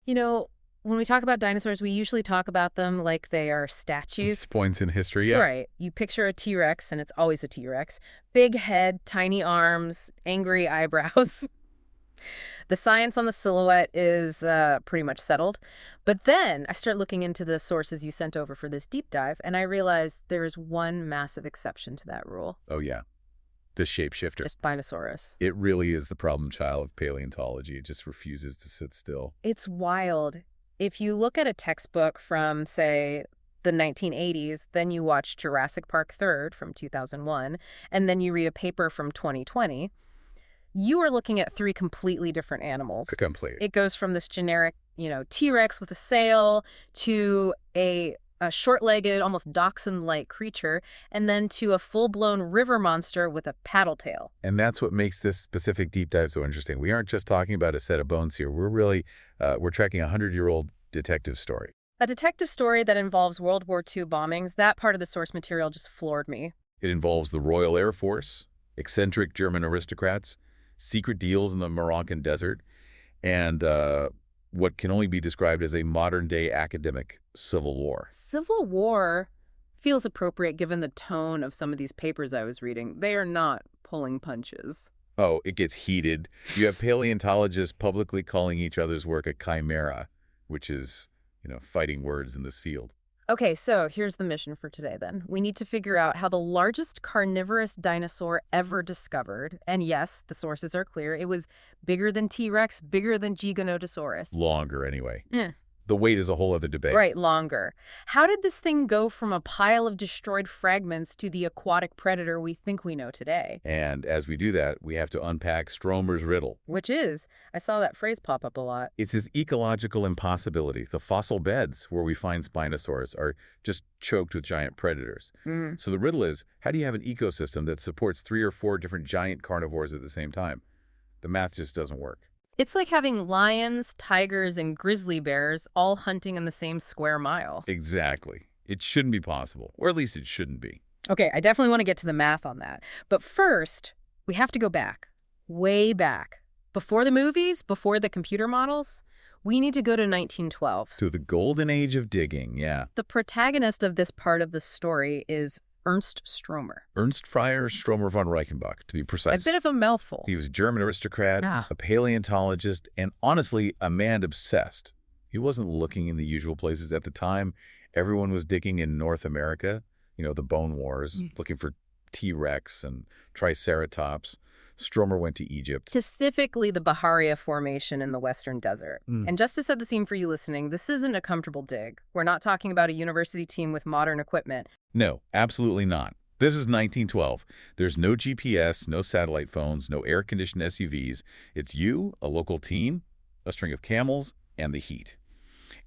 You know, when we talk about dinosaurs, we usually talk about them like they are statues. Points in history, yeah. Right. You picture a T-Rex, and it's always a T-Rex. Big head, tiny arms, angry eyebrows. The science on the silhouette is pretty much settled. But then I start looking into the sources you sent over for this deep dive, and I realized there is one massive exception to that rule. Oh, yeah. The shapeshifter. Just Spinosaurus. It really is the problem child of paleontology. It just refuses to sit still. It's wild. If you look at a textbook from, say, the 1980s, then you watch Jurassic Park III from 2001, and then you read a paper from 2020, you are looking at three completely different animals. Complete. It goes from this generic, T-Rex with a sail to a short-legged, almost dachshund-like creature, and then to a full-blown river monster with a paddle tail. And that's what makes this specific deep dive so interesting. We aren't just talking about a set of bones here. We're really, we're tracking a 100-year-old detective story. A detective story that involves World War II bombings. That part of the source material just floored me. It involves the Royal Air Force, eccentric German aristocrats, secret deals in the Moroccan desert, and what can only be described as a modern-day academic civil war. Civil war feels appropriate given the tone of some of these papers I was reading. They are not pulling punches. Oh, it gets heated. You have paleontologists publicly calling each other's work a chimera, which is, fighting words in this field. Okay, so here's the mission for today then. We need to figure out how the largest carnivorous dinosaur ever discovered, and yes, the sources are clear, it was bigger than T-Rex, bigger than Giganotosaurus. Longer, anyway. The weight is a whole other debate. Right, longer. How did this thing go from a pile of destroyed fragments to the aquatic predator we think we know today? And as we do that, we have to unpack Stromer's riddle. Which is, I saw that phrase pop up a lot. It's his ecological impossibility. The fossil beds where we find Spinosaurus are just choked with giant predators. So the riddle is, how do you have an ecosystem that supports 3 or 4 different giant carnivores at the same time? The math just doesn't work. It's like having lions, tigers, and grizzly bears all hunting in the same square mile. Exactly. It shouldn't be possible, or at least it shouldn't be. Okay, I definitely want to get to the math on that. But first, we have to go back, way back. Before the movies, before the computer models, we need to go to 1912. To the golden age of digging, yeah. The protagonist of this part of the story is Ernst Stromer. Ernst Friar Stromer von Reichenbach, to be precise. A bit of a mouthful. He was a German aristocrat, a paleontologist, and honestly, a man obsessed. He wasn't looking in the usual places at the time. Everyone was digging in North America, the Bone Wars, looking for T-Rex and Triceratops. Stromer went to Egypt. Specifically the Bahariya Formation in the Western Desert. And just to set the scene for you listening, this isn't a comfortable dig. We're not talking about a university team with modern equipment. No, absolutely not. This is 1912. There's no GPS, no satellite phones, no air-conditioned SUVs. It's you, a local team, a string of camels, and the heat.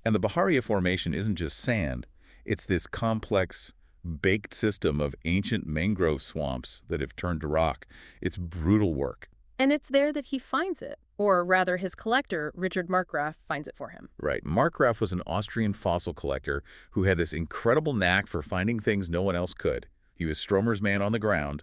And the Bahariya Formation isn't just sand. It's this complex, baked system of ancient mangrove swamps that have turned to rock. It's brutal work. And it's there that he finds it. Or rather, his collector, Richard Markgraf, finds it for him. Right. Markgraf was an Austrian fossil collector who had this incredible knack for finding things no one else could. He was Stromer's man on the ground.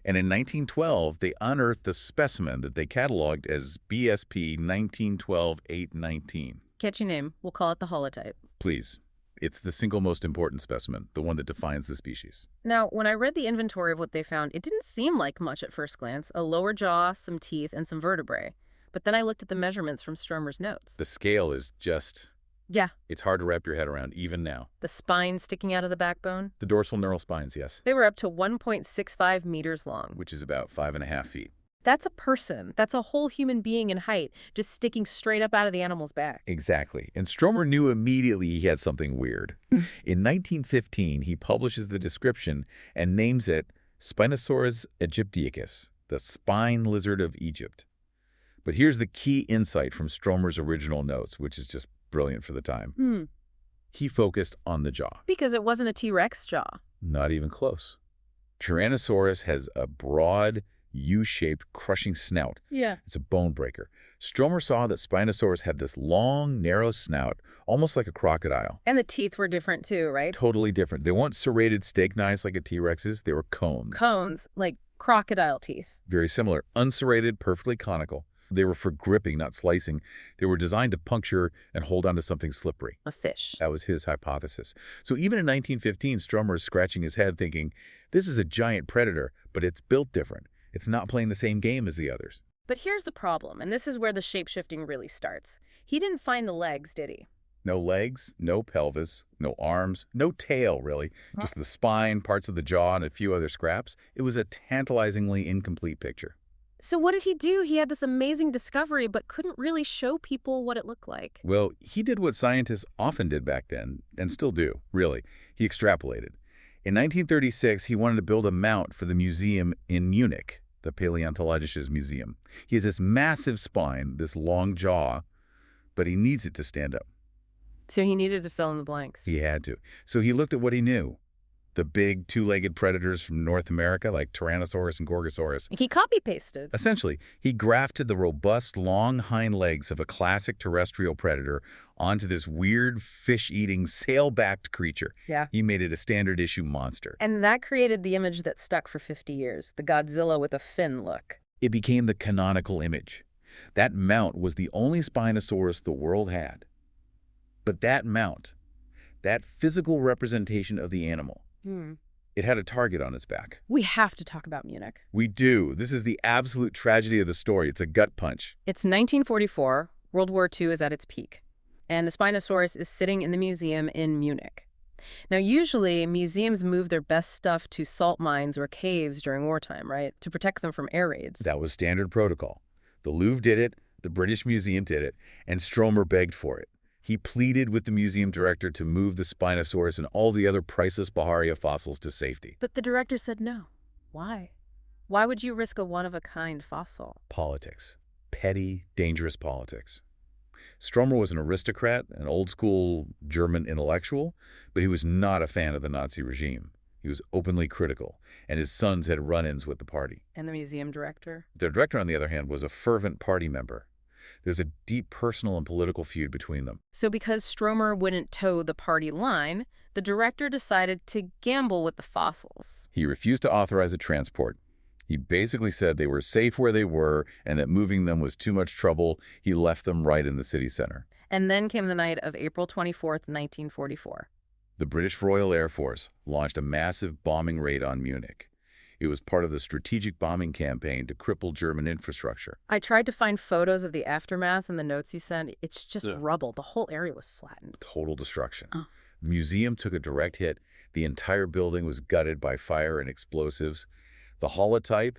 And in 1912, they unearthed a specimen that they cataloged as BSP 1912-819. Catchy name. We'll call it the holotype. Please. It's the single most important specimen, the one that defines the species. Now, when I read the inventory of what they found, it didn't seem like much at first glance. A lower jaw, some teeth, and some vertebrae. But then I looked at the measurements from Stromer's notes. The scale is just... Yeah. It's hard to wrap your head around, even now. The spine sticking out of the backbone? The dorsal neural spines, yes. They were up to 1.65 meters long. Which is about 5.5 feet. That's a person. That's a whole human being in height, just sticking straight up out of the animal's back. Exactly. And Stromer knew immediately he had something weird. In 1915, he publishes the description and names it Spinosaurus aegyptiacus, the spine lizard of Egypt. But here's the key insight from Stromer's original notes, which is just brilliant for the time. He focused on the jaw. Because it wasn't a T-Rex jaw. Not even close. Tyrannosaurus has a broad, U-shaped, crushing snout. Yeah. It's a bone breaker. Stromer saw that Spinosaurus had this long, narrow snout, almost like a crocodile. And the teeth were different too, right? Totally different. They weren't serrated steak knives like a T-Rex's. They were cones. Cones, like crocodile teeth. Very similar. Unserrated, perfectly conical. They were for gripping, not slicing. They were designed to puncture and hold onto something slippery. A fish. That was his hypothesis. So even in 1915, Stromer is scratching his head thinking, this is a giant predator, but it's built different. It's not playing the same game as the others. But here's the problem, and this is where the shape-shifting really starts. He didn't find the legs, did he? No legs, no pelvis, no arms, no tail, really. Just the spine, parts of the jaw, and a few other scraps. It was a tantalizingly incomplete picture. So what did he do? He had this amazing discovery, but couldn't really show people what it looked like. Well, he did what scientists often did back then, and still do, really. He extrapolated. In 1936, he wanted to build a mount for the museum in Munich, the Paleontologisches Museum. He has this massive spine, this long jaw, but he needs it to stand up. So he needed to fill in the blanks. He had to. So he looked at what he knew. The big two-legged predators from North America, like Tyrannosaurus and Gorgosaurus. He copy-pasted. Essentially, he grafted the robust, long hind legs of a classic terrestrial predator onto this weird, fish-eating, sail-backed creature. Yeah. He made it a standard-issue monster. And that created the image that stuck for 50 years, the Godzilla with a fin look. It became the canonical image. That mount was the only Spinosaurus the world had. But that mount, that physical representation of the animal, it had a target on its back. We have to talk about Munich. We do. This is the absolute tragedy of the story. It's a gut punch. It's 1944. World War II is at its peak. And the Spinosaurus is sitting in the museum in Munich. Now, usually, museums move their best stuff to salt mines or caves during wartime, right? To protect them from air raids. That was standard protocol. The Louvre did it, the British Museum did it, and Stromer begged for it. He pleaded with the museum director to move the Spinosaurus and all the other priceless Baharia fossils to safety. But the director said no. Why? Why would you risk a one-of-a-kind fossil? Politics. Petty, dangerous politics. Stromer was an aristocrat, an old-school German intellectual, but he was not a fan of the Nazi regime. He was openly critical, and his sons had run-ins with the party. And the museum director? The director, on the other hand, was a fervent party member. There's a deep personal and political feud between them. So because Stromer wouldn't toe the party line, the director decided to gamble with the fossils. He refused to authorize a transport. He basically said they were safe where they were and that moving them was too much trouble. He left them right in the city center. And then came the night of April 24th, 1944. The British Royal Air Force launched a massive bombing raid on Munich. It was part of the strategic bombing campaign to cripple German infrastructure. I tried to find photos of the aftermath and the notes he sent. It's just rubble. The whole area was flattened. Total destruction. The museum took a direct hit. The entire building was gutted by fire and explosives. The holotype,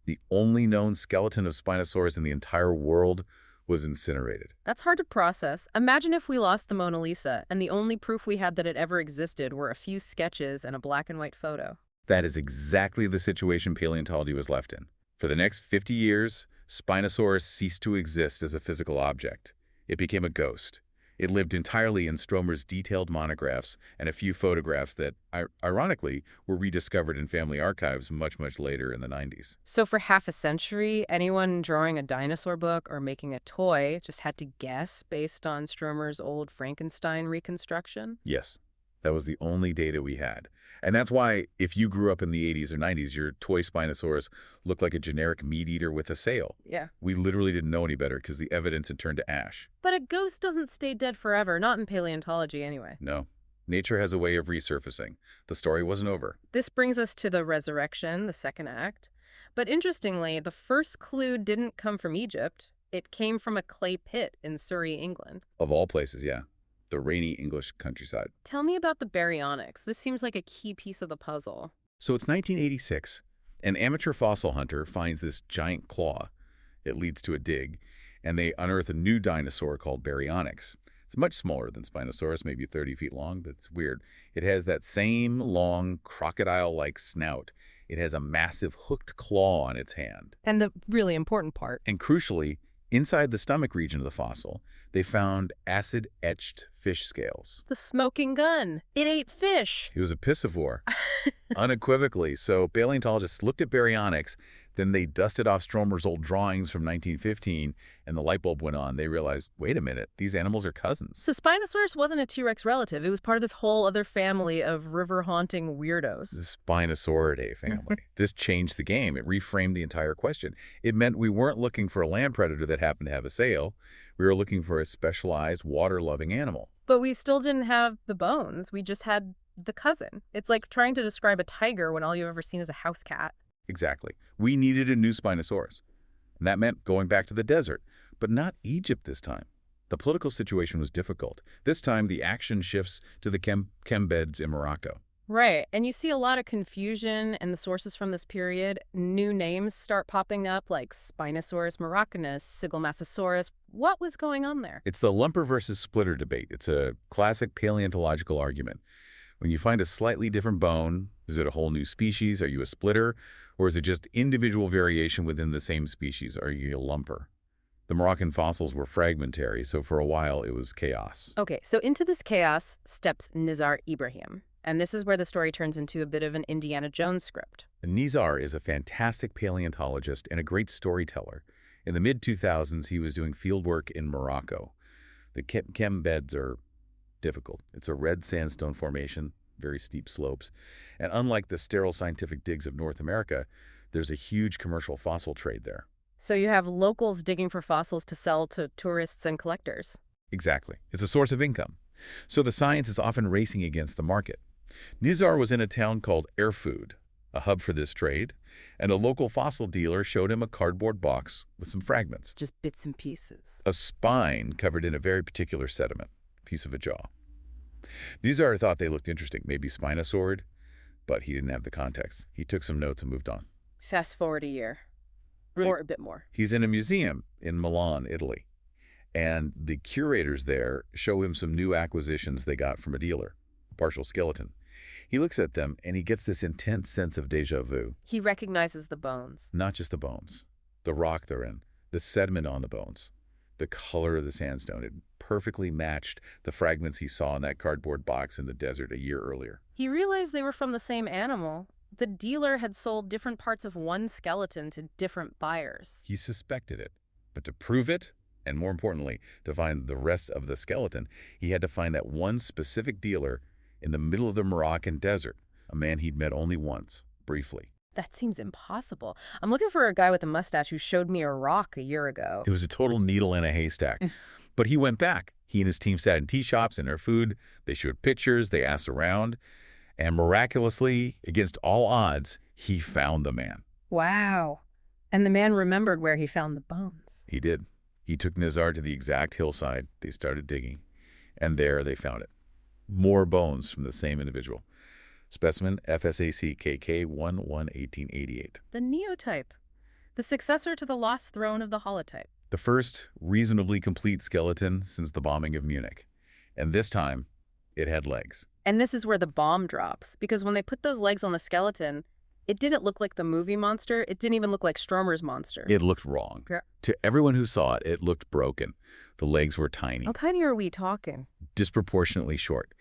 the only known skeleton of Spinosaurus in the entire world, was incinerated. That's hard to process. Imagine if we lost the Mona Lisa and the only proof we had that it ever existed were a few sketches and a black and white photo. That is exactly the situation paleontology was left in. For the next 50 years, Spinosaurus ceased to exist as a physical object. It became a ghost. It lived entirely in Stromer's detailed monographs and a few photographs that, ironically, were rediscovered in family archives much, much later in the 90s. So for half a century, anyone drawing a dinosaur book or making a toy just had to guess based on Stromer's old Frankenstein reconstruction? Yes, that was the only data we had. And that's why, if you grew up in the 80s or 90s, your toy Spinosaurus looked like a generic meat eater with a sail. Yeah. We literally didn't know any better because the evidence had turned to ash. But a ghost doesn't stay dead forever, not in paleontology anyway. No. Nature has a way of resurfacing. The story wasn't over. This brings us to the resurrection, the second act. But interestingly, the first clue didn't come from Egypt. It came from a clay pit in Surrey, England. Of all places, yeah. The rainy English countryside. Tell me about the baryonyx. This seems like a key piece of the puzzle. So it's 1986. An amateur fossil hunter finds this giant claw. It leads to a dig, and they unearth a new dinosaur called baryonyx. It's much smaller than Spinosaurus, maybe 30 feet long, but it's weird. It has that same long, crocodile-like snout. It has a massive hooked claw on its hand. And the really important part. And crucially, inside the stomach region of the fossil, they found acid-etched fish scales. The smoking gun. It ate fish. He was a piscivore, unequivocally. So paleontologists looked at baryonyx. Then they dusted off Stromer's old drawings from 1915, and the light bulb went on. They realized, wait a minute, these animals are cousins. So Spinosaurus wasn't a T-Rex relative. It was part of this whole other family of river-haunting weirdos. The Spinosauridae family. This changed the game. It reframed the entire question. It meant we weren't looking for a land predator that happened to have a sail. We were looking for a specialized, water-loving animal. But we still didn't have the bones. We just had the cousin. It's like trying to describe a tiger when all you've ever seen is a house cat. Exactly. We needed a new Spinosaurus. And that meant going back to the desert, but not Egypt this time. The political situation was difficult. This time, the action shifts to the Kem Kem beds in Morocco. Right. And you see a lot of confusion in the sources from this period. New names start popping up like Spinosaurus moroccanus, Sigelmassasaurus. What was going on there? It's the lumper versus splitter debate. It's a classic paleontological argument. When you find a slightly different bone, is it a whole new species? Are you a splitter? Or is it just individual variation within the same species? Are you a lumper? The Moroccan fossils were fragmentary, so for a while it was chaos. Okay, so into this chaos steps Nizar Ibrahim. And this is where the story turns into a bit of an Indiana Jones script. Nizar is a fantastic paleontologist and a great storyteller. In the mid-2000s, he was doing fieldwork in Morocco. The Kem Kem beds are difficult. It's a red sandstone formation, very steep slopes. And unlike the sterile scientific digs of North America, there's a huge commercial fossil trade there. So you have locals digging for fossils to sell to tourists and collectors. Exactly. It's a source of income. So the science is often racing against the market. Nizar was in a town called Erfoud, a hub for this trade, and a local fossil dealer showed him a cardboard box with some fragments. Just bits and pieces. A spine covered in a very particular sediment, piece of a jaw. Nizar thought they looked interesting, maybe spinosaurid, but he didn't have the context. He took some notes and moved on. Fast forward a year. Right. Or a bit more. He's in a museum in Milan, Italy, and the curators there show him some new acquisitions they got from a dealer, a partial skeleton. He looks at them, and he gets this intense sense of déjà vu. He recognizes the bones. Not just the bones, the rock they're in, the sediment on the bones, the color of the sandstone. It perfectly matched the fragments he saw in that cardboard box in the desert a year earlier. He realized they were from the same animal. The dealer had sold different parts of one skeleton to different buyers. He suspected it, but to prove it, and more importantly, to find the rest of the skeleton, he had to find that one specific dealer in the middle of the Moroccan desert, a man he'd met only once, briefly. That seems impossible. I'm looking for a guy with a mustache who showed me a rock a year ago. It was a total needle in a haystack. But he went back. He and his team sat in tea shops in Erfoud. They showed pictures. They asked around. And miraculously, against all odds, he found the man. Wow. And the man remembered where he found the bones. He did. He took Nizar to the exact hillside. They started digging. And there they found it. More bones from the same individual. Specimen FSAC KK11 1888. The neotype. The successor to the lost throne of the holotype. The first reasonably complete skeleton since the bombing of Munich. And this time, it had legs. And this is where the bomb drops, because when they put those legs on the skeleton, it didn't look like the movie monster. It didn't even look like Stromer's monster. It looked wrong. Yeah. To everyone who saw it, it looked broken. The legs were tiny. How tiny are we talking? Disproportionately short.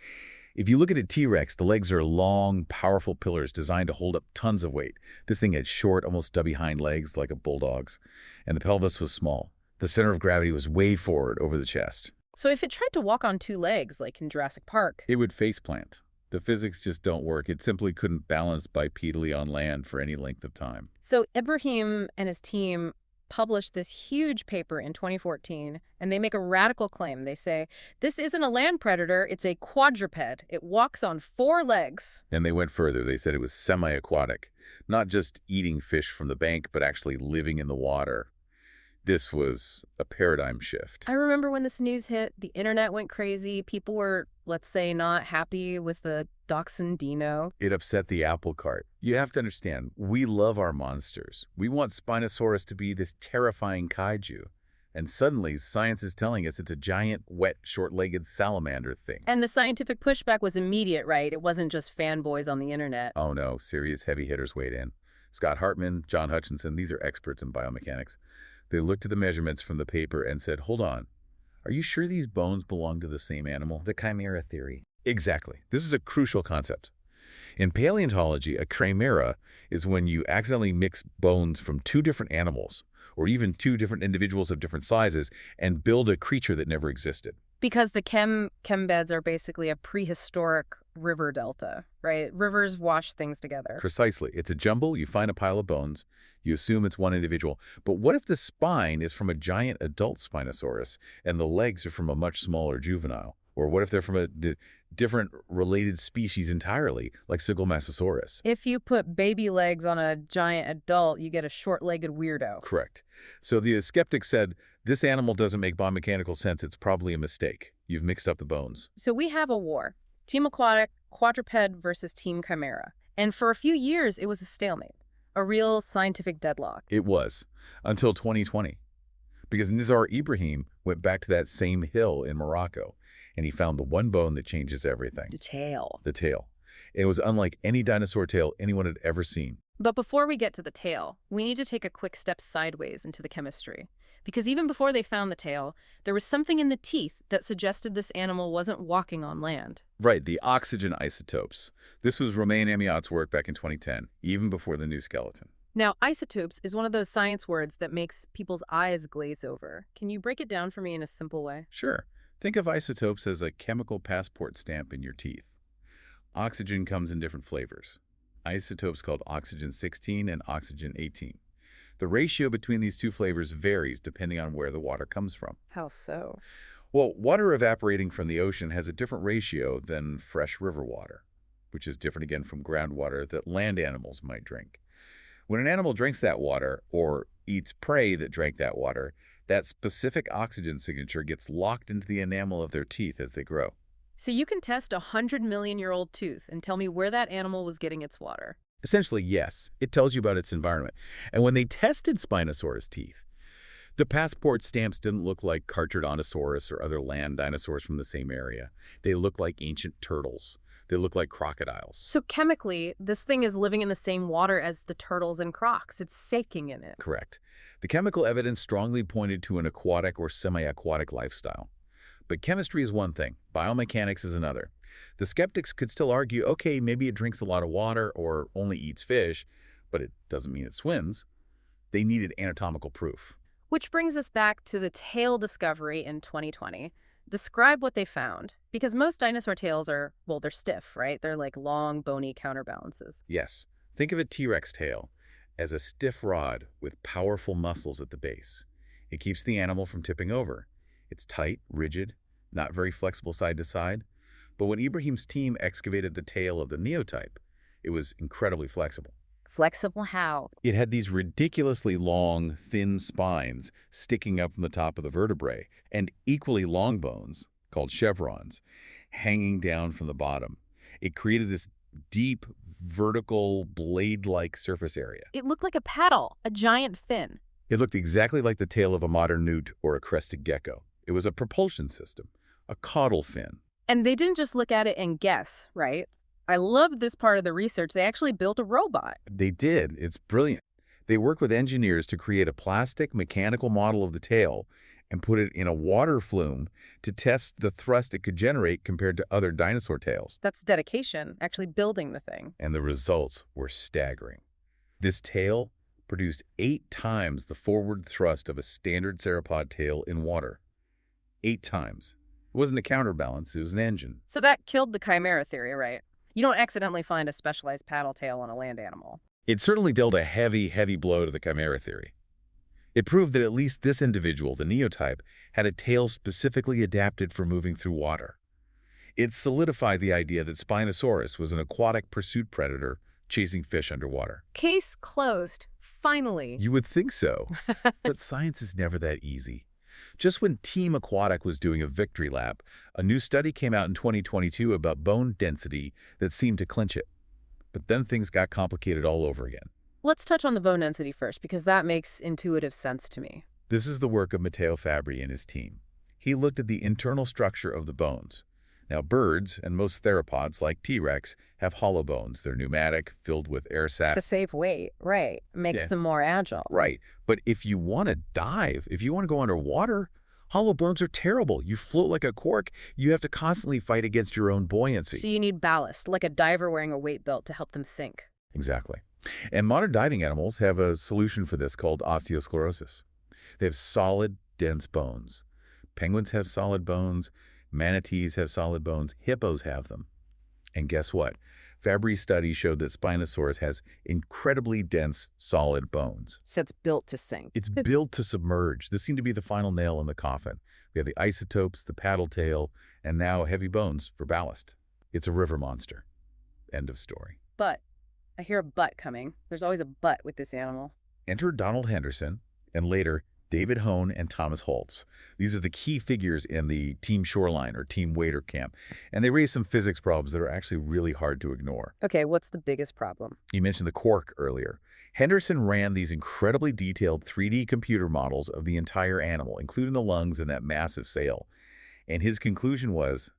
If you look at a T-Rex, the legs are long, powerful pillars designed to hold up tons of weight. This thing had short, almost stubby hind legs like a bulldog's, and the pelvis was small. The center of gravity was way forward over the chest. So if it tried to walk on two legs, like in Jurassic Park, it would faceplant. The physics just don't work. It simply couldn't balance bipedally on land for any length of time. So Ibrahim and his team published this huge paper in 2014, and they make a radical claim. They say, this isn't a land predator, it's a quadruped. It walks on 4 legs. And they went further. They said it was semiaquatic, not just eating fish from the bank, but actually living in the water. This was a paradigm shift. I remember when this news hit, the internet went crazy. People were, let's say, not happy with the dachshund dino. It upset the apple cart. You have to understand, we love our monsters. We want Spinosaurus to be this terrifying kaiju. And suddenly, science is telling us it's a giant, wet, short-legged salamander thing. And the scientific pushback was immediate, right? It wasn't just fanboys on the internet. Oh no, serious heavy hitters weighed in. Scott Hartman, John Hutchinson, these are experts in biomechanics. They looked at the measurements from the paper and said, hold on, are you sure these bones belong to the same animal? The chimera theory. Exactly. This is a crucial concept. In paleontology, a chimera is when you accidentally mix bones from two different animals, or even two different individuals of different sizes, and build a creature that never existed. Because the Kem Kem beds are basically a prehistoric river delta, right? Rivers wash things together. Precisely. It's a jumble. You find a pile of bones. You assume it's one individual. But what if the spine is from a giant adult Spinosaurus and the legs are from a much smaller juvenile? Or what if they're from a different related species entirely, like Sigilmasosaurus? If you put baby legs on a giant adult, you get a short-legged weirdo. Correct. So the skeptic said, this animal doesn't make biomechanical sense. It's probably a mistake. You've mixed up the bones. So we have a war. Team Aquatic, quadruped versus Team Chimera. And for a few years, it was a stalemate. A real scientific deadlock. It was, until 2020. Because Nizar Ibrahim went back to that same hill in Morocco, and he found the one bone that changes everything. The tail. The tail. It was unlike any dinosaur tail anyone had ever seen. But before we get to the tail, we need to take a quick step sideways into the chemistry. Because even before they found the tail, there was something in the teeth that suggested this animal wasn't walking on land. Right, the oxygen isotopes. This was Romain Amiot's work back in 2010, even before the new skeleton. Now, isotopes is one of those science words that makes people's eyes glaze over. Can you break it down for me in a simple way? Sure. Think of isotopes as a chemical passport stamp in your teeth. Oxygen comes in different flavors. Isotopes called oxygen-16 and oxygen-18. The ratio between these two flavors varies depending on where the water comes from. How so? Well, water evaporating from the ocean has a different ratio than fresh river water, which is different again from groundwater that land animals might drink. When an animal drinks that water, or eats prey that drank that water, that specific oxygen signature gets locked into the enamel of their teeth as they grow. So you can test a 100-million-year-old tooth and tell me where that animal was getting its water. Essentially, yes. It tells you about its environment. And when they tested Spinosaurus teeth, the passport stamps didn't look like Carcharodontosaurus or other land dinosaurs from the same area. They looked like ancient turtles. They look like crocodiles. So chemically, this thing is living in the same water as the turtles and crocs. It's soaking in it. Correct. The chemical evidence strongly pointed to an aquatic or semi-aquatic lifestyle. But chemistry is one thing. Biomechanics is another. The skeptics could still argue, okay, maybe it drinks a lot of water or only eats fish, but it doesn't mean it swims. They needed anatomical proof. Which brings us back to the tail discovery in 2020. Describe what they found. Because most dinosaur tails are, well, they're stiff, right? They're like long, bony counterbalances. Yes. Think of a T-Rex tail as a stiff rod with powerful muscles at the base. It keeps the animal from tipping over. It's tight, rigid, not very flexible side to side. But when Ibrahim's team excavated the tail of the neotype, it was incredibly flexible. Flexible how? It had these ridiculously long, thin spines sticking up from the top of the vertebrae, and equally long bones, called chevrons, hanging down from the bottom. It created this deep, vertical, blade-like surface area. It looked like a paddle, a giant fin. It looked exactly like the tail of a modern newt or a crested gecko. It was a propulsion system, a caudal fin. And they didn't just look at it and guess, right? I love this part of the research. They actually built a robot. They did. It's brilliant. They worked with engineers to create a plastic mechanical model of the tail and put it in a water flume to test the thrust it could generate compared to other dinosaur tails. That's dedication, actually building the thing. And the results were staggering. This tail produced 8 times the forward thrust of a standard theropod tail in water. 8 times. It wasn't a counterbalance, it was an engine. So that killed the chimera theory, right? You don't accidentally find a specialized paddle tail on a land animal. It certainly dealt a heavy, heavy blow to the chimera theory. It proved that at least this individual, the neotype, had a tail specifically adapted for moving through water. It solidified the idea that Spinosaurus was an aquatic pursuit predator chasing fish underwater. Case closed. Finally. You would think so, but science is never that easy. Just when Team Aquatic was doing a victory lap, a new study came out in 2022 about bone density that seemed to clinch it. But then things got complicated all over again. Let's touch on the bone density first, because that makes intuitive sense to me. This is the work of Matteo Fabbri and his team. He looked at the internal structure of the bones. Now, birds and most theropods, like T-Rex, have hollow bones. They're pneumatic, filled with air sacs. To save weight, right. Makes them more agile. Right. But if you want to dive, if you want to go underwater, Hollow bones are terrible. You float like a cork. You have to constantly fight against your own buoyancy. So you need ballast, like a diver wearing a weight belt to help them think. Exactly. And modern diving animals have a solution for this called osteosclerosis. They have solid, dense bones. Penguins have solid bones. Manatees have solid bones. Hippos have them. And guess what? Fabry's study showed that Spinosaurus has incredibly dense, solid bones. So it's built to sink. It's built to submerge. This seemed to be the final nail in the coffin. We have the isotopes, the paddle tail, and now heavy bones for ballast. It's a river monster. End of story. But I hear a but coming. There's always a but with this animal. Enter Donald Henderson, and later David Hone and Thomas Holtz. These are the key figures in the Team Shoreline or Team Wader camp, and they raise some physics problems that are actually really hard to ignore. Okay, what's the biggest problem? You mentioned the cork earlier. Henderson ran these incredibly detailed 3D computer models of the entire animal, including the lungs and that massive sail. And his conclusion was,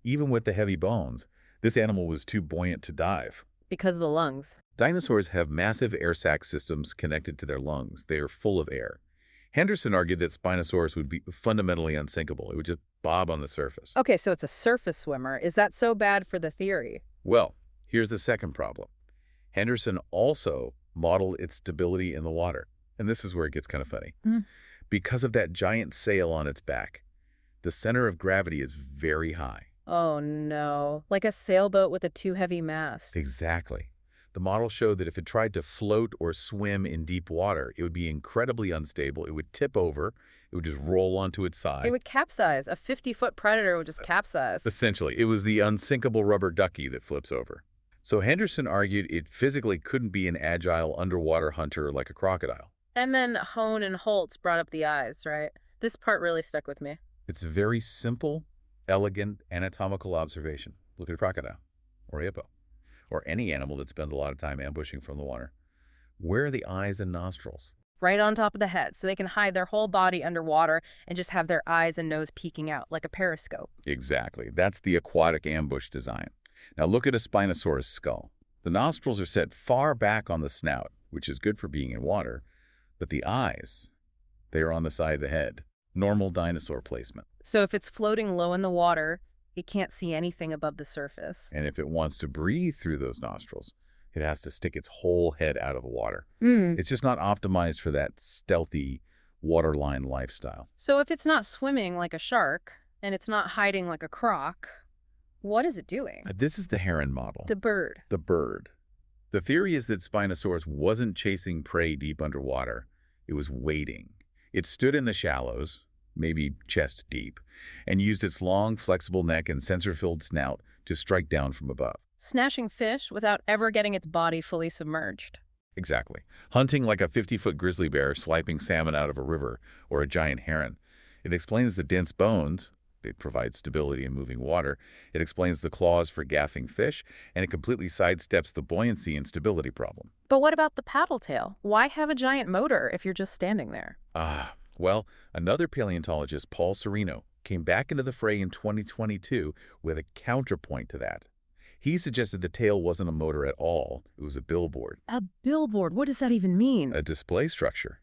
even with the heavy bones, this animal was too buoyant to dive. Because of the lungs. Dinosaurs have massive air sac systems connected to their lungs. They are full of air. Henderson argued that Spinosaurus would be fundamentally unsinkable. It would just bob on the surface. Okay, so it's a surface swimmer. Is that so bad for the theory? Well, here's the second problem. Henderson also modeled its stability in the water. And this is where it gets kind of funny. Because of that giant sail on its back, the center of gravity is very high. Oh no, like a sailboat with a too heavy mast. Exactly. The model showed that if it tried to float or swim in deep water, it would be incredibly unstable. It would tip over. It would just roll onto its side. It would capsize. A 50-foot predator would just capsize. Essentially, it was the unsinkable rubber ducky that flips over. So Henderson argued it physically couldn't be an agile underwater hunter like a crocodile. And then Hone and Holtz brought up the eyes, right? This part really stuck with me. It's a very simple, elegant, anatomical observation. Look at a crocodile or a hippo, or any animal that spends a lot of time ambushing from the water. Where are the eyes and nostrils? Right on top of the head, so they can hide their whole body underwater and just have their eyes and nose peeking out like a periscope. Exactly. That's the aquatic ambush design. Now look at a Spinosaurus skull. The nostrils are set far back on the snout, which is good for being in water, but the eyes, they are on the side of the head. Normal dinosaur placement. So if it's floating low in the water, it can't see anything above the surface. And if it wants to breathe through those nostrils, it has to stick its whole head out of the water. It's just not optimized for that stealthy waterline lifestyle. So if it's not swimming like a shark, and it's not hiding like a croc, what is it doing? This is the heron model. The bird. The bird. The theory is that Spinosaurus wasn't chasing prey deep underwater. It was waiting. It stood in the shallows, maybe chest deep, and used its long, flexible neck and sensor-filled snout to strike down from above. Snatching fish without ever getting its body fully submerged. Exactly. Hunting like a 50-foot grizzly bear swiping salmon out of a river or a giant heron. It explains the dense bones. They provide stability in moving water. It explains the claws for gaffing fish, and it completely sidesteps the buoyancy and stability problem. But what about the paddle tail? Why have a giant motor if you're just standing there? Well, another paleontologist, Paul Sereno, came back into the fray in 2022 with a counterpoint to that. He suggested the tail wasn't a motor at all. It was a billboard. A billboard? What does that even mean? A display structure.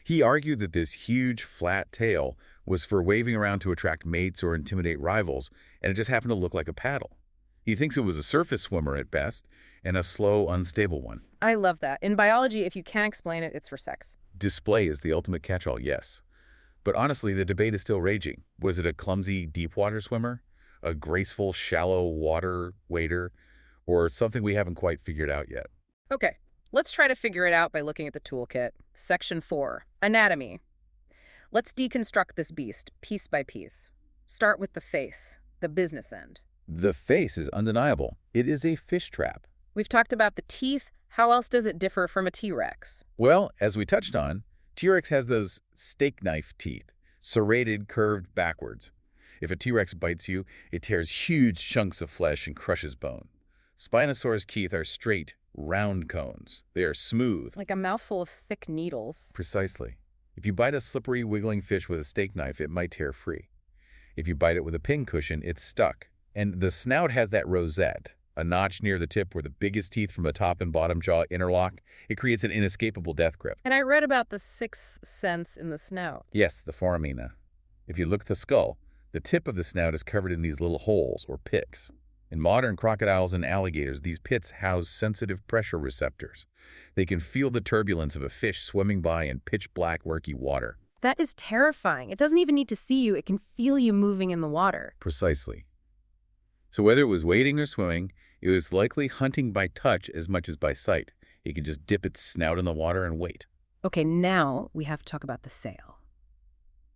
He argued that this huge, flat tail was for waving around to attract mates or intimidate rivals, and it just happened to look like a paddle. He thinks it was a surface swimmer at best, and a slow, unstable one. I love that. In biology, if you can't explain it, it's for sex. Display is the ultimate catch-all, yes. But honestly, the debate is still raging. Was it a clumsy, deep-water swimmer? A graceful, shallow water wader? Or something we haven't quite figured out yet? Okay, let's try to figure it out by looking at the toolkit. Section 4, Anatomy. Let's deconstruct this beast, piece by piece. Start with the face, the business end. The face is undeniable. It is a fish trap. We've talked about the teeth. How else does it differ from a T-Rex? Well, as we touched on, T-Rex has those steak knife teeth, serrated, curved backwards. If a T-Rex bites you, it tears huge chunks of flesh and crushes bone. Spinosaurus teeth are straight, round cones. They are smooth. Like a mouthful of thick needles. Precisely. If you bite a slippery, wiggling fish with a steak knife, it might tear free. If you bite it with a pincushion, it's stuck. And the snout has that rosette, a notch near the tip where the biggest teeth from the top and bottom jaw interlock. It creates an inescapable death grip. And I read about the sixth sense in the snout. Yes, the foramina. If you look at the skull, the tip of the snout is covered in these little holes, or picks. In modern crocodiles and alligators, these pits house sensitive pressure receptors. They can feel the turbulence of a fish swimming by in pitch-black, murky water. That is terrifying. It doesn't even need to see you. It can feel you moving in the water. Precisely. So whether it was wading or swimming, it was likely hunting by touch as much as by sight. It could just dip its snout in the water and wait. Okay, now we have to talk about the sail.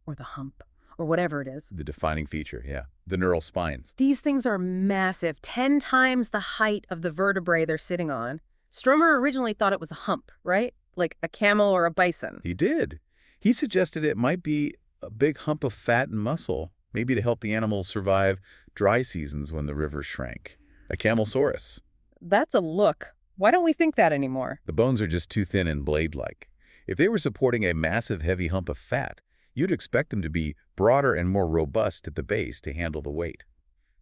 Or the hump. Or whatever it is. The defining feature, yeah. The neural spines. These things are massive, 10 times the height of the vertebrae they're sitting on. Stromer originally thought it was a hump, right? Like a camel or a bison. He did. He suggested it might be a big hump of fat and muscle, maybe to help the animals survive dry seasons when the rivers shrank. A camelsaurus. That's a look. Why don't we think that anymore? The bones are just too thin and blade-like. If they were supporting a massive, heavy hump of fat, you'd expect them to be broader and more robust at the base to handle the weight.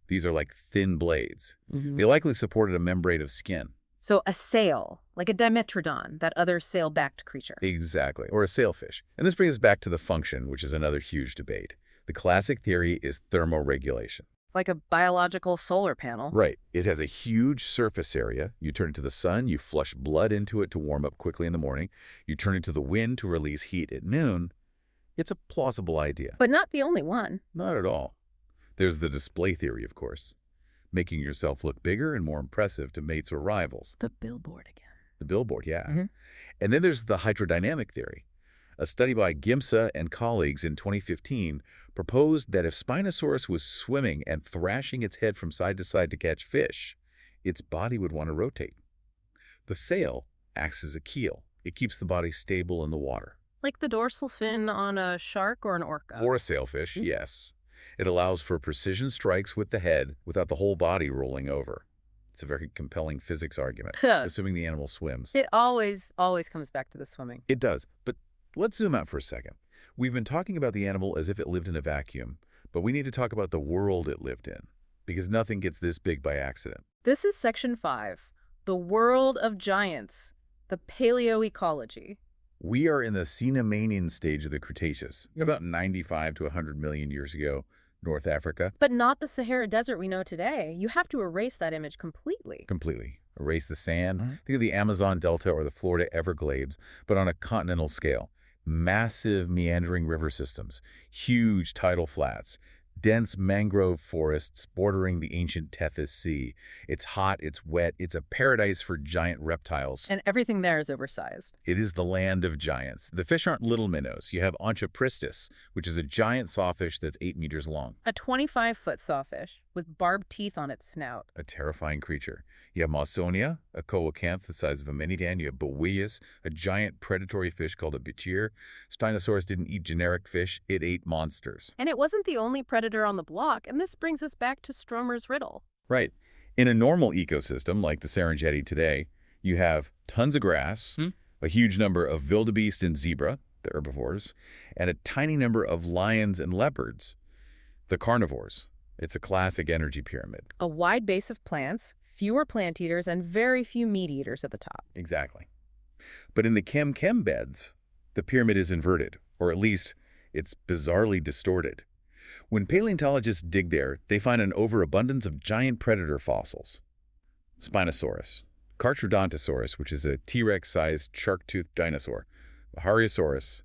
These are like thin blades. They likely supported a membrane of skin. So a sail, like a dimetrodon, that other sail-backed creature. Exactly, or a sailfish. And this brings us back to the function, which is another huge debate. The classic theory is thermoregulation. Like a biological solar panel. Right. It has a huge surface area. You turn it to the sun, you flush blood into it to warm up quickly in the morning. You turn it to the wind to release heat at noon. It's a plausible idea. But not the only one. Not at all. There's the display theory, of course. Making yourself look bigger and more impressive to mates or rivals. The billboard again. The billboard, yeah. And then there's the hydrodynamic theory. A study by Gimsa and colleagues in 2015 proposed that if Spinosaurus was swimming and thrashing its head from side to side to catch fish, its body would want to rotate. The sail acts as a keel. It keeps the body stable in the water. Like the dorsal fin on a shark or an orca. Or a sailfish, yes. It allows for precision strikes with the head without the whole body rolling over. It's a very compelling physics argument, assuming the animal swims. It always comes back to the swimming. It does, but let's zoom out for a second. We've been talking about the animal as if it lived in a vacuum, but we need to talk about the world it lived in, because nothing gets this big by accident. This is Section 5, the world of giants, the paleoecology. We are in the Cenomanian stage of the Cretaceous, about 95 to 100 million years ago, North Africa. But not the Sahara Desert we know today. You have to erase that image completely. Completely. Erase the sand. Think of the Amazon Delta or the Florida Everglades, but on a continental scale. Massive meandering river systems, huge tidal flats, dense mangrove forests bordering the ancient Tethys Sea. It's hot, it's wet, it's a paradise for giant reptiles. And everything there is oversized. It is the land of giants. The fish aren't little minnows. You have Onchopristis, which is a giant sawfish that's 8 meters long. A 25-foot sawfish with barbed teeth on its snout. A terrifying creature. You have Mawsonia, a coelacanth the size of a minidan. You have Boweus, a giant predatory fish called a bichir. Spinosaurus didn't eat generic fish. It ate monsters. And it wasn't the only predator on the block, and this brings us back to Stromer's riddle. Right. In a normal ecosystem like the Serengeti today, you have tons of grass, a huge number of wildebeest and zebra, the herbivores, and a tiny number of lions and leopards, the carnivores. It's a classic energy pyramid. A wide base of plants, fewer plant eaters, and very few meat eaters at the top. Exactly. But in the Kem Kem beds, the pyramid is inverted, or at least it's bizarrely distorted. When paleontologists dig there, they find an overabundance of giant predator fossils. Spinosaurus, Carcharodontosaurus, which is a T-Rex-sized shark-toothed dinosaur, Bahariosaurus,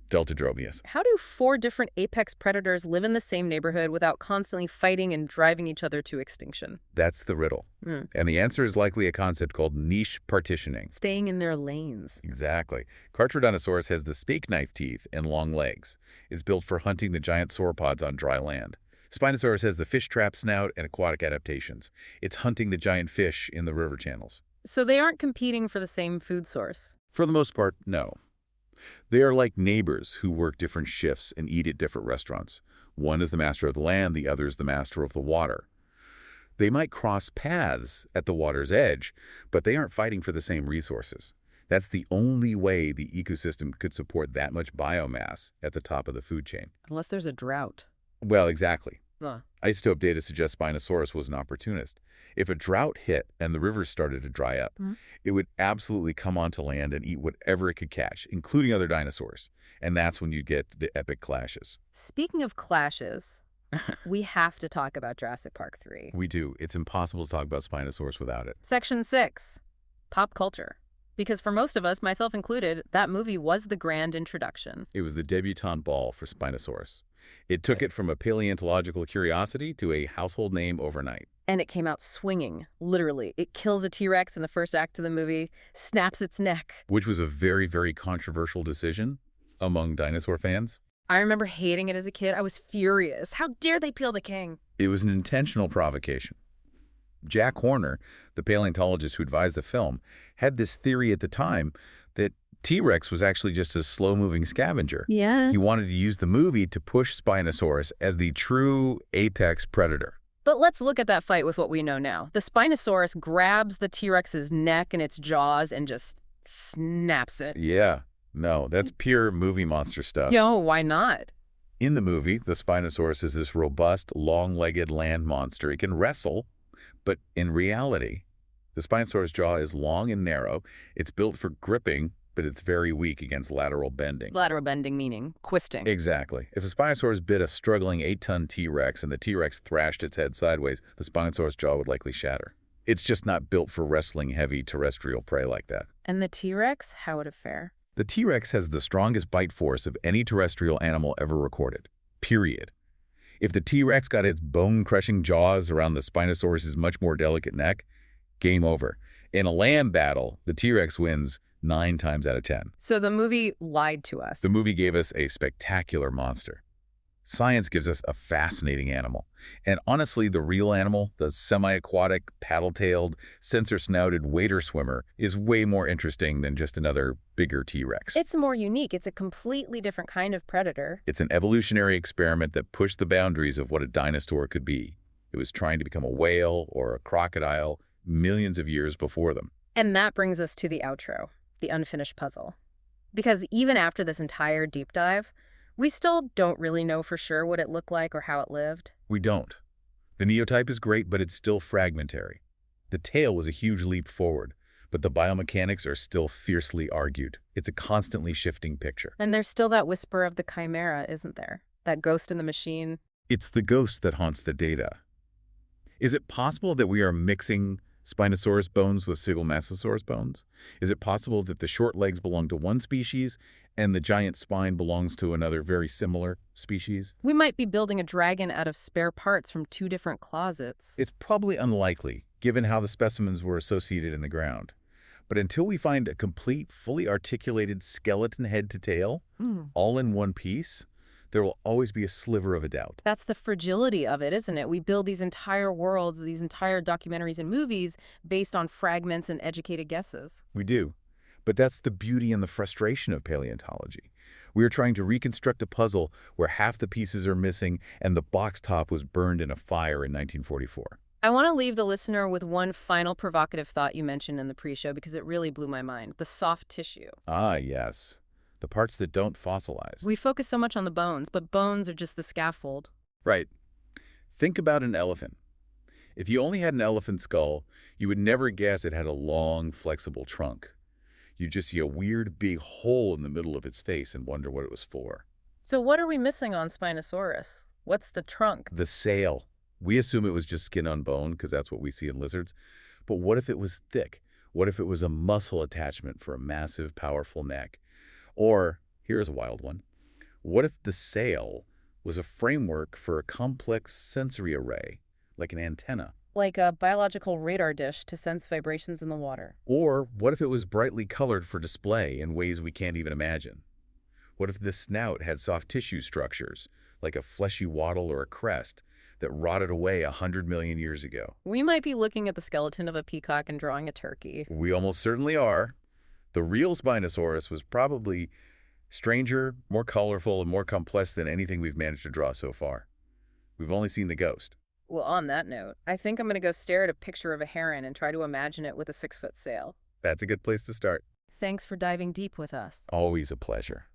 Deltadromeus. How do 4 different apex predators live in the same neighborhood without constantly fighting and driving each other to extinction? That's the riddle. And the answer is likely a concept called niche partitioning. Staying in their lanes. Exactly. Carcharodontosaurus has the steak knife teeth and long legs. It's built for hunting the giant sauropods on dry land. Spinosaurus has the fish trap snout and aquatic adaptations. It's hunting the giant fish in the river channels. So they aren't competing for the same food source? For the most part, no. They are like neighbors who work different shifts and eat at different restaurants. One is the master of the land, the other is the master of the water. They might cross paths at the water's edge, but they aren't fighting for the same resources. That's the only way the ecosystem could support that much biomass at the top of the food chain. Unless there's a drought. Well, exactly. Huh. Isotope data suggests Spinosaurus was an opportunist. If a drought hit and the rivers started to dry up, it would absolutely come onto land and eat whatever it could catch, including other dinosaurs. And that's when you get the epic clashes. Speaking of clashes, we have to talk about Jurassic Park III. We do. It's impossible to talk about Spinosaurus without it. Section 6, Pop Culture. Because for most of us, myself included, that movie was the grand introduction. It was the debutante ball for Spinosaurus. It took it from a paleontological curiosity to a household name overnight. And it came out swinging, literally. It kills a T-Rex in the first act of the movie, snaps its neck. Which was a very, very controversial decision among dinosaur fans. I remember hating it as a kid. I was furious. How dare they peel the king? It was an intentional provocation. Jack Horner, the paleontologist who advised the film, had this theory at the time that T-Rex was actually just a slow-moving scavenger. Yeah. He wanted to use the movie to push Spinosaurus as the true apex predator. But let's look at that fight with what we know now. The Spinosaurus grabs the T-Rex's neck in its jaws and just snaps it. Yeah. No, that's pure movie monster stuff. Yo, why not? In the movie, the Spinosaurus is this robust, long-legged land monster. It can wrestle, but in reality, the Spinosaurus jaw is long and narrow. It's built for gripping, but it's very weak against lateral bending. Lateral bending meaning twisting. Exactly. If a Spinosaurus bit a struggling 8-ton T-Rex and the T-Rex thrashed its head sideways, the Spinosaurus jaw would likely shatter. It's just not built for wrestling heavy terrestrial prey like that. And the T-Rex, how would it fare? The T-Rex has the strongest bite force of any terrestrial animal ever recorded. Period. If the T-Rex got its bone-crushing jaws around the Spinosaurus's much more delicate neck, game over. In a land battle, the T-Rex wins 9 times out of 10. So the movie lied to us. The movie gave us a spectacular monster. Science gives us a fascinating animal. And honestly, the real animal, the semiaquatic, paddle-tailed, sensor-snouted wader swimmer, is way more interesting than just another bigger T-Rex. It's more unique. It's a completely different kind of predator. It's an evolutionary experiment that pushed the boundaries of what a dinosaur could be. It was trying to become a whale or a crocodile millions of years before them. And that brings us to the outro, the unfinished puzzle. Because even after this entire deep dive, we still don't really know for sure what it looked like or how it lived. We don't. The neotype is great, but it's still fragmentary. The tail was a huge leap forward, but the biomechanics are still fiercely argued. It's a constantly shifting picture. And there's still that whisper of the chimera, isn't there? That ghost in the machine. It's the ghost that haunts the data. Is it possible that we are mixing Spinosaurus bones with Sigelmassasaurus bones? Is it possible that the short legs belong to one species and the giant spine belongs to another very similar species? We might be building a dragon out of spare parts from 2 different closets. It's probably unlikely, given how the specimens were associated in the ground. But until we find a complete, fully articulated skeleton head to tail, all in one piece, there will always be a sliver of a doubt. That's the fragility of it, isn't it? We build these entire worlds, these entire documentaries and movies based on fragments and educated guesses. We do. But that's the beauty and the frustration of paleontology. We are trying to reconstruct a puzzle where half the pieces are missing and the box top was burned in a fire in 1944. I want to leave the listener with one final provocative thought you mentioned in the pre-show because it really blew my mind. The soft tissue. Ah, yes. The parts that don't fossilize. We focus so much on the bones, but bones are just the scaffold. Right. Think about an elephant. If you only had an elephant skull, you would never guess it had a long, flexible trunk. You'd just see a weird big hole in the middle of its face and wonder what it was for. So what are we missing on Spinosaurus? What's the trunk? The sail. We assume it was just skin on bone because that's what we see in lizards. But what if it was thick? What if it was a muscle attachment for a massive, powerful neck? Or, here's a wild one, what if the sail was a framework for a complex sensory array, like an antenna? Like a biological radar dish to sense vibrations in the water. Or what if it was brightly colored for display in ways we can't even imagine? What if the snout had soft tissue structures, like a fleshy wattle or a crest, that rotted away 100 million years ago? We might be looking at the skeleton of a peacock and drawing a turkey. We almost certainly are. The real Spinosaurus was probably stranger, more colorful, and more complex than anything we've managed to draw so far. We've only seen the ghost. Well, on that note, I think I'm going to go stare at a picture of a heron and try to imagine it with a 6-foot sail. That's a good place to start. Thanks for diving deep with us. Always a pleasure.